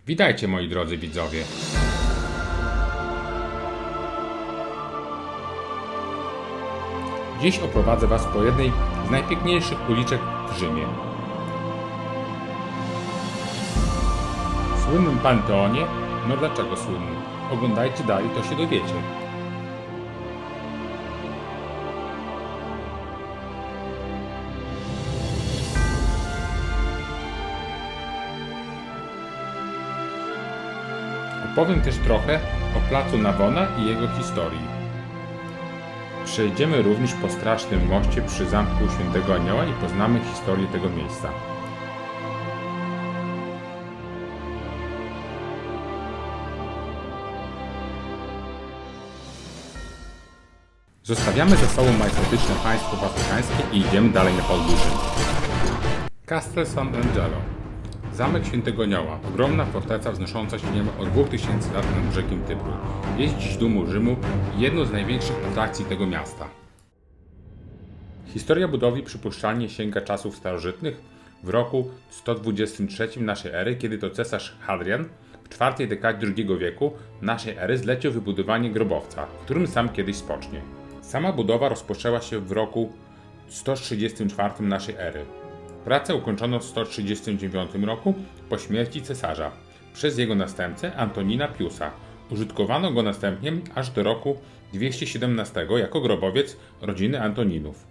Witajcie, moi drodzy widzowie. Dziś oprowadzę Was po jednej z najpiękniejszych uliczek w Rzymie. Słynnym Panteonie? No dlaczego słynnym? Oglądajcie dalej, to się dowiecie. Opowiem też trochę o placu Navona i jego historii. Przejdziemy również po strasznym moście przy zamku Świętego Anioła i poznamy historię tego miejsca. Zostawiamy za sobą majestatyczne państwo watykańskie i idziemy dalej na podgórze. Castel Sant'Angelo. Zamek Świętego Anioła, ogromna forteca wznosząca się niemal od 2000 lat nad brzegiem Tybru. Jest dziś dumą Rzymu i jedną z największych atrakcji tego miasta. Historia budowli przypuszczalnie sięga czasów starożytnych, w roku 123 naszej ery, kiedy to cesarz Hadrian w czwartej dekadzie II wieku naszej ery zlecił wybudowanie grobowca, w którym sam kiedyś spocznie. Sama budowa rozpoczęła się w roku 134 naszej ery. Pracę ukończono w 139 roku po śmierci cesarza przez jego następcę Antonina Piusa. Użytkowano go następnie aż do roku 217 jako grobowiec rodziny Antoninów.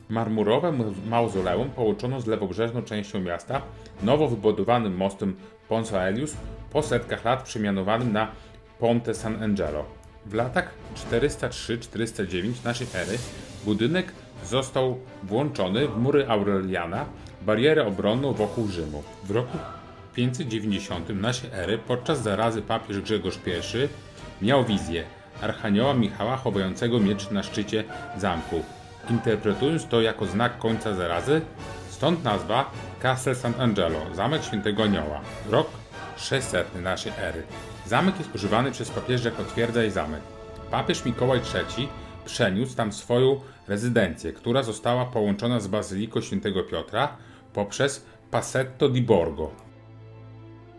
Marmurowe mauzoleum połączono z lewobrzeżną częścią miasta nowo wybudowanym mostem Ponce Aelius, po setkach lat przemianowanym na Ponte Sant'Angelo. W latach 403-409 naszej ery budynek został włączony w mury Aureliana, barierę obronną wokół Rzymu. W roku 590 naszej ery podczas zarazy papież Grzegorz I miał wizję Archanioła Michała chowającego miecz na szczycie zamku, interpretując to jako znak końca zarazy, stąd nazwa Castel Sant'Angelo, Zamek Świętego Anioła, rok 600 naszej ery. Zamek jest używany przez papieży jako twierdza i zamek. Papież Mikołaj III przeniósł tam swoją rezydencję, która została połączona z Bazyliką Świętego Piotra poprzez Passetto di Borgo.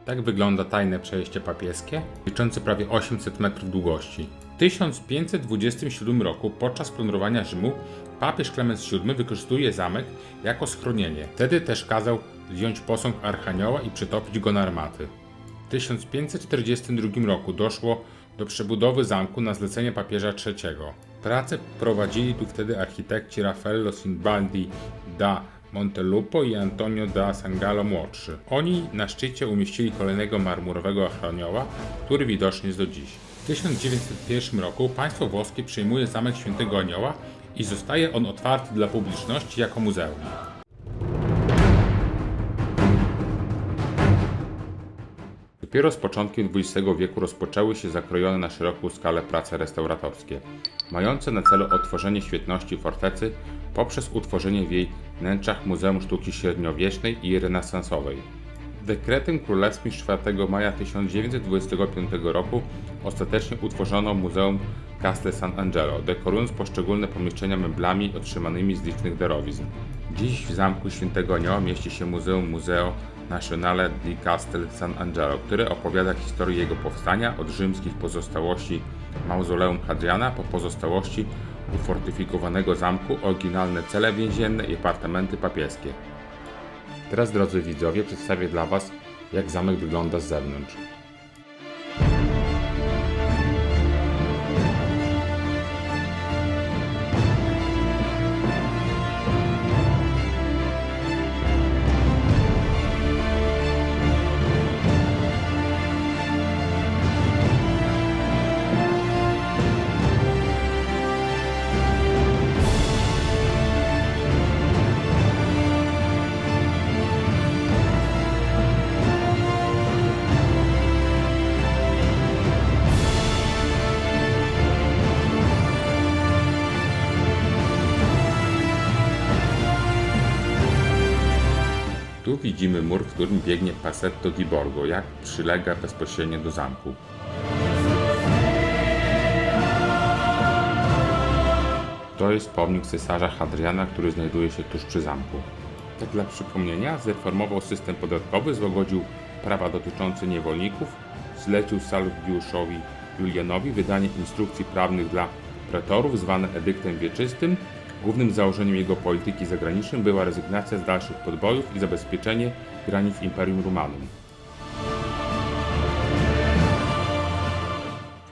Tak wygląda tajne przejście papieskie, liczące prawie 800 metrów długości. W 1527 roku podczas plądrowania Rzymu papież Klemens VII wykorzystuje zamek jako schronienie. Wtedy też kazał zdjąć posąg Archanioła i przetopić go na armaty. W 1542 roku doszło do przebudowy zamku na zlecenie papieża III. Prace prowadzili tu wtedy architekci Raffaello Sinibaldi da Montelupo i Antonio da Sangallo młodszy. Oni na szczycie umieścili kolejnego marmurowego Archanioła, który widoczny jest do dziś. W 1901 roku państwo włoskie przyjmuje Zamek Świętego Anioła i zostaje on otwarty dla publiczności jako muzeum. Dopiero z początkiem XX wieku rozpoczęły się zakrojone na szeroką skalę prace restauratorskie, mające na celu odtworzenie świetności fortecy poprzez utworzenie w jej wnętrzach Muzeum Sztuki Średniowiecznej i Renesansowej. Dekretem królewskim z 4 maja 1925 roku ostatecznie utworzono Muzeum Castel Sant'Angelo, dekorując poszczególne pomieszczenia meblami otrzymanymi z licznych darowizn. Dziś w Zamku Świętego Anioła mieści się Muzeum Museo Nazionale di Castel Sant'Angelo, które opowiada historię jego powstania od rzymskich pozostałości mauzoleum Hadriana po pozostałości ufortyfikowanego zamku, oryginalne cele więzienne i apartamenty papieskie. Teraz, drodzy widzowie, przedstawię dla Was, jak zamek wygląda z zewnątrz. widzimy mur, w którym biegnie Passetto di Borgo, jak przylega bezpośrednio do zamku. To jest pomnik cesarza Hadriana, który znajduje się tuż przy zamku. Tak dla przypomnienia, zreformował system podatkowy, złagodził prawa dotyczące niewolników, zlecił Salwiuszowi Julianowi wydanie instrukcji prawnych dla pretorów, zwane edyktem wieczystym. Głównym założeniem jego polityki zagranicznej była rezygnacja z dalszych podbojów i zabezpieczenie granic Imperium Romanum.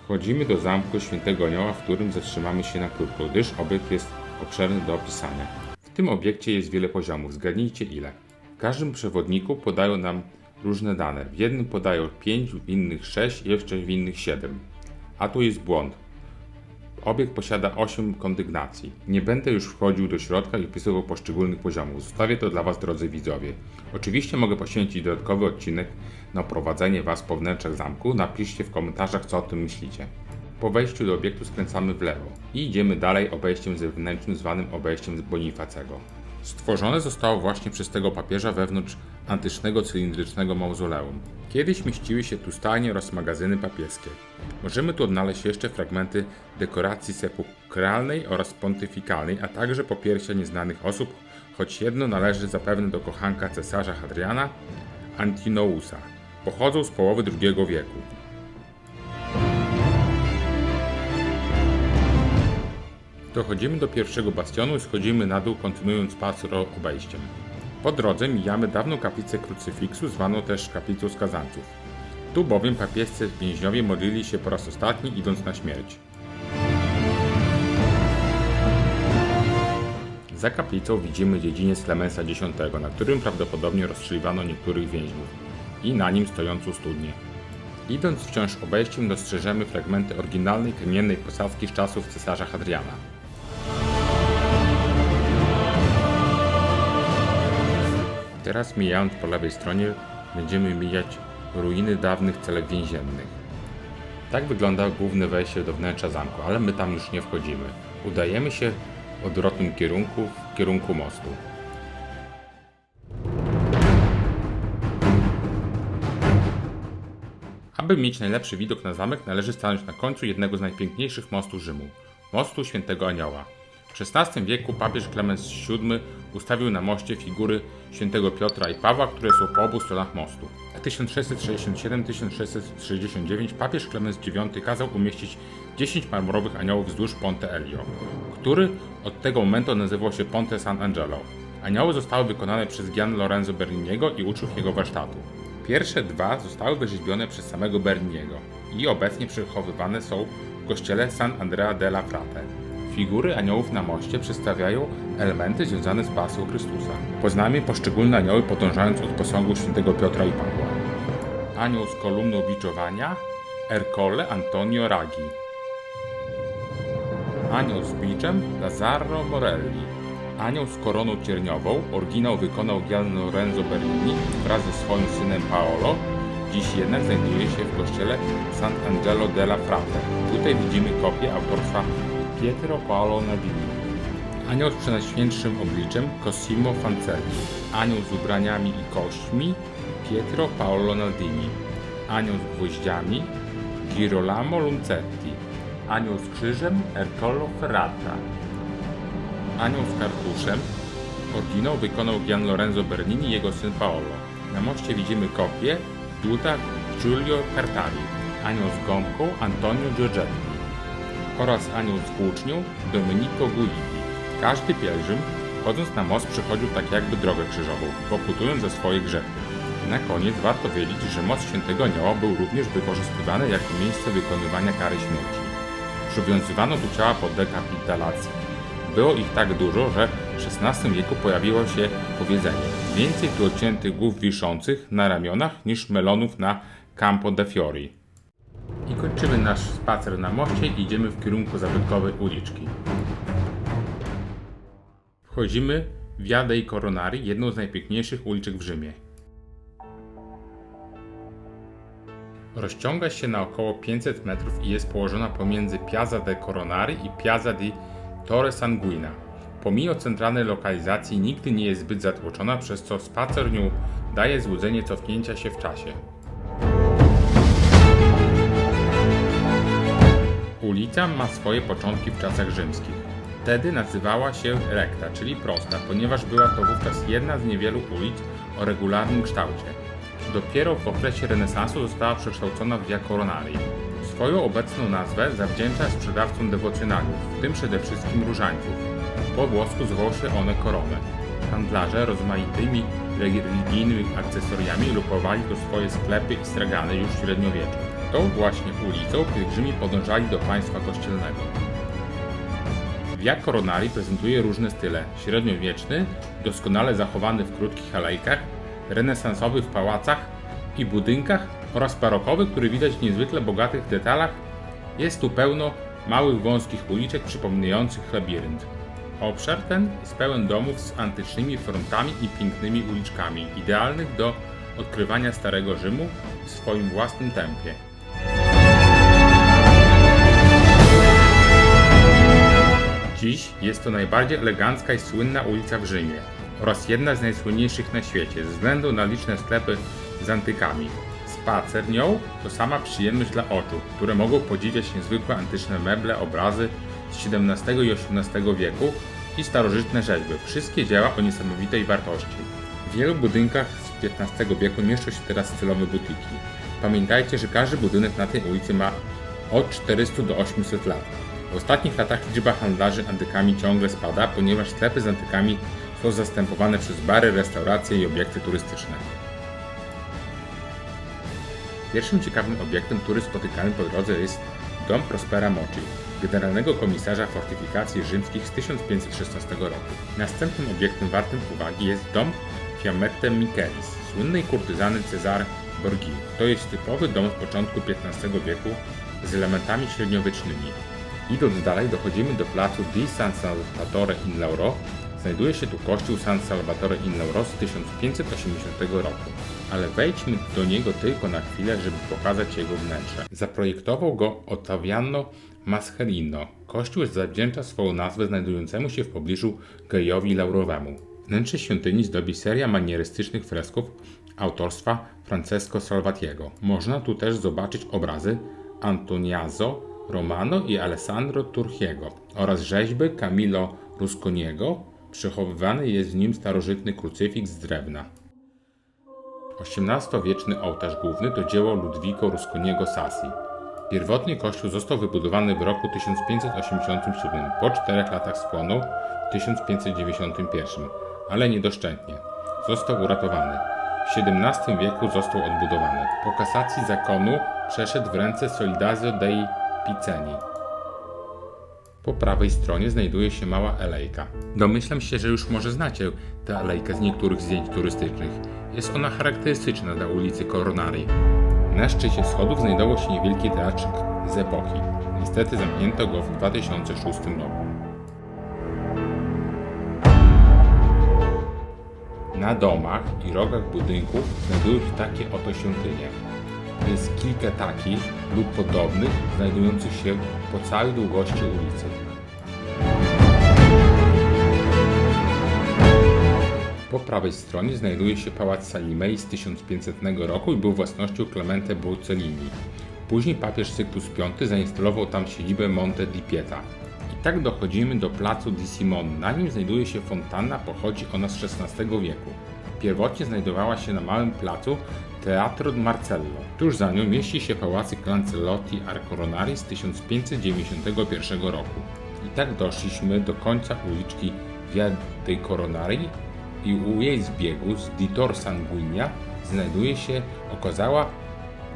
Wchodzimy do zamku Świętego Anioła, w którym zatrzymamy się na krótko, gdyż obiekt jest obszerny do opisania. W tym obiekcie jest wiele poziomów, zgadnijcie ile. W każdym przewodniku podają nam różne dane. W jednym podają 5, w innych 6 i jeszcze w innych 7. A tu jest błąd. Obiekt posiada 8 kondygnacji. Nie będę już wchodził do środka i opisywał poszczególnych poziomów. Zostawię to dla Was, drodzy widzowie. Oczywiście mogę poświęcić dodatkowy odcinek na oprowadzenie Was po wnętrzach zamku. Napiszcie w komentarzach, co o tym myślicie. Po wejściu do obiektu skręcamy w lewo i idziemy dalej obejściem zewnętrznym zwanym obejściem Bonifacego. Stworzone zostało właśnie przez tego papieża wewnątrz antycznego cylindrycznego mauzoleum. Kiedyś mieściły się tu stajnie oraz magazyny papieskie. Możemy tu odnaleźć jeszcze fragmenty dekoracji sepulkralnej oraz pontyfikalnej, a także popiersia nieznanych osób, choć jedno należy zapewne do kochanka cesarza Hadriana, Antinousa. Pochodzą z połowy II wieku. Dochodzimy do pierwszego bastionu i schodzimy na dół, kontynuując spacer obejściem. Po drodze mijamy dawną kaplicę krucyfiksu, zwaną też kaplicą skazańców. Tu bowiem papiescy więźniowie modlili się po raz ostatni, idąc na śmierć. Za kaplicą widzimy dziedziniec Klemensa X, na którym prawdopodobnie rozstrzeliwano niektórych więźniów i na nim stojącą studnię. Idąc wciąż obejściem dostrzeżemy fragmenty oryginalnej kamiennej posadzki z czasów cesarza Hadriana. Teraz mijając po lewej stronie będziemy mijać ruiny dawnych celek więziennych. Tak wygląda główne wejście do wnętrza zamku, ale my tam już nie wchodzimy. Udajemy się w odwrotnym kierunku, w kierunku mostu. Aby mieć najlepszy widok na zamek, należy stanąć na końcu jednego z najpiękniejszych mostów Rzymu, mostu Świętego Anioła. W XVI wieku papież Klemens VII ustawił na moście figury świętego Piotra i Pawła, które są po obu stronach mostu. W 1667-1669 papież Klemens IX kazał umieścić 10 marmurowych aniołów wzdłuż Ponte Elio, który od tego momentu nazywał się Ponte Sant'Angelo. Anioły zostały wykonane przez Gian Lorenzo Berniniego i uczniów jego warsztatu. Pierwsze dwa zostały wyrzeźbione przez samego Berniniego i obecnie przechowywane są w kościele San Andrea della Frate. Figury aniołów na moście przedstawiają elementy związane z pasją Chrystusa. Poznajmy poszczególne anioły podążając od posągu świętego Piotra i Pawła. Anioł z kolumną biczowania Ercole Antonio Raggi. Anioł z biczem Lazzaro Morelli. Anioł z koroną cierniową oryginał wykonał Gian Lorenzo Bernini wraz ze swoim synem Paolo. Dziś jednak znajduje się w kościele Sant'Angelo della Frate. Tutaj widzimy kopię autorstwa Pietro Paolo Nardini. Anioł z przenajświętszym obliczem Cosimo Fancelli. Anioł z ubraniami i kośćmi Pietro Paolo Nardini. Anioł z gwoździami Girolamo Luncetti. Anioł z krzyżem Ercole Ferrata. Anioł z kartuszem oryginał wykonał Gian Lorenzo Bernini i jego syn Paolo. Na moście widzimy kopię Duda Giulio Cartari. Anioł z gąbką Antonio Giorgetti oraz anioł z włócznią Domenico Guidi. Każdy pielgrzym, chodząc na most, przechodził tak jakby drogę krzyżową, pokutując za swoje grzechy. Na koniec warto wiedzieć, że most Świętego Anioła był również wykorzystywany jako miejsce wykonywania kary śmierci. Przywiązywano do ciała po dekapitacji. Było ich tak dużo, że w XVI wieku pojawiło się powiedzenie: więcej tu odciętych głów wiszących na ramionach niż melonów na Campo de Fiori. I kończymy nasz spacer na moście i idziemy w kierunku zabytkowej uliczki. Wchodzimy w Via dei Coronari, jedną z najpiękniejszych uliczek w Rzymie. Rozciąga się na około 500 metrów i jest położona pomiędzy Piazza dei Coronari i Piazza di Torre Sanguina. Pomimo centralnej lokalizacji nigdy nie jest zbyt zatłoczona, przez co spacer nią daje złudzenie cofnięcia się w czasie. Ulica ma swoje początki w czasach rzymskich. Wtedy nazywała się recta, czyli prosta, ponieważ była to wówczas jedna z niewielu ulic o regularnym kształcie. Dopiero w okresie renesansu została przekształcona w Via Coronarii. Swoją obecną nazwę zawdzięcza sprzedawcom dewocjonaliów, w tym przede wszystkim różańców. Po włosku zwał się one koronę. Handlarze rozmaitymi religijnymi akcesoriami lukowali to swoje sklepy i stragany już w średniowieczu. Tą właśnie ulicą pielgrzymi podążali do państwa kościelnego. Via Coronarii prezentuje różne style: średniowieczny, doskonale zachowany w krótkich alejkach, renesansowy w pałacach i budynkach oraz barokowy, który widać w niezwykle bogatych detalach. Jest tu pełno małych, wąskich uliczek przypominających labirynt. Obszar ten jest pełen domów z antycznymi frontami i pięknymi uliczkami, idealnych do odkrywania Starego Rzymu w swoim własnym tempie. Dziś jest to najbardziej elegancka i słynna ulica w Rzymie oraz jedna z najsłynniejszych na świecie ze względu na liczne sklepy z antykami. Spacer nią to sama przyjemność dla oczu, które mogą podziwiać niezwykłe antyczne meble, obrazy z XVII i XVIII wieku i starożytne rzeźby. Wszystkie dzieła o niesamowitej wartości. W wielu budynkach z XV wieku mieszczą się teraz celowe butiki. Pamiętajcie, że każdy budynek na tej ulicy ma od 400 do 800 lat. W ostatnich latach liczba handlarzy antykami ciągle spada, ponieważ sklepy z antykami są zastępowane przez bary, restauracje i obiekty turystyczne. Pierwszym ciekawym obiektem, który spotykamy po drodze, jest dom Prospera Moci, generalnego komisarza fortyfikacji rzymskich z 1516 roku. Następnym obiektem wartym uwagi jest dom Fiammette Michaelis, słynnej kurtyzany Cesare Borghini. To jest typowy dom z początku XV wieku z elementami średniowiecznymi. Idąc dalej, dochodzimy do placu di San Salvatore in Lauro. Znajduje się tu kościół San Salvatore in Lauro z 1580 roku, ale wejdźmy do niego tylko na chwilę, żeby pokazać jego wnętrze. Zaprojektował go Ottaviano Mascherino. Kościół zawdzięcza swoją nazwę znajdującemu się w pobliżu Gejowi Laurowemu. Wnętrze świątyni zdobi seria manierystycznych fresków autorstwa Francesco Salvatiego. Można tu też zobaczyć obrazy Antoniazzo Romano i Alessandro Turchiego oraz rzeźby Camillo Rusconiego. Przechowywany jest w nim starożytny krucyfiks z drewna. XVIII-wieczny ołtarz główny to dzieło Ludvico Rusconiego Sassi. Pierwotnie kościół został wybudowany w roku 1587. Po 4 latach spłonął w 1591, ale niedoszczętnie. Został uratowany. W XVII wieku został odbudowany. Po kasacji zakonu przeszedł w ręce Solidazio dei Piceni. Po prawej stronie znajduje się mała alejka. Domyślam się, że już może znacie tę alejkę z niektórych zdjęć turystycznych. Jest ona charakterystyczna dla ulicy Coronarii. Na szczycie schodów znajdował się niewielki teatrzyk z epoki. Niestety zamknięto go w 2006 roku. Na domach i rogach budynków znajdują się takie oto świątynie. Jest kilka takich lub podobnych znajdujących się po całej długości ulicy. Po prawej stronie znajduje się pałac Salimei z 1500 roku i był własnością Clemente Bucellini. Później papież Syktus V zainstalował tam siedzibę Monte di Pieta. I tak dochodzimy do placu di Simone. Na nim znajduje się fontanna, pochodzi ona z XVI wieku. Pierwotnie znajdowała się na małym placu Teatro Marcello. Tuż za nią mieści się pałacyk Lancelotti Arcoronari z 1591 roku. I tak doszliśmy do końca uliczki Via dei Coronarii i u jej zbiegu z di Tor Sanguigna znajduje się okazała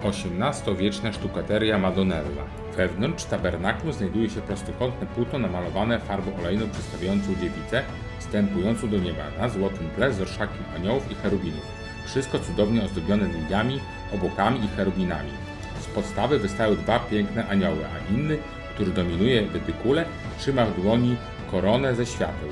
XVIII-wieczna sztukateria Madonnella. Wewnątrz tabernaklum znajduje się prostokątne płótno namalowane farbą olejną przedstawiającą dziewicę wstępującą do nieba na złotym tle z orszakiem aniołów i cherubinów. Wszystko cudownie ozdobione liliami, obłokami i cherubinami. Z podstawy wystają 2 piękne anioły, a inny, który dominuje w dydykule, trzyma w dłoni koronę ze świateł.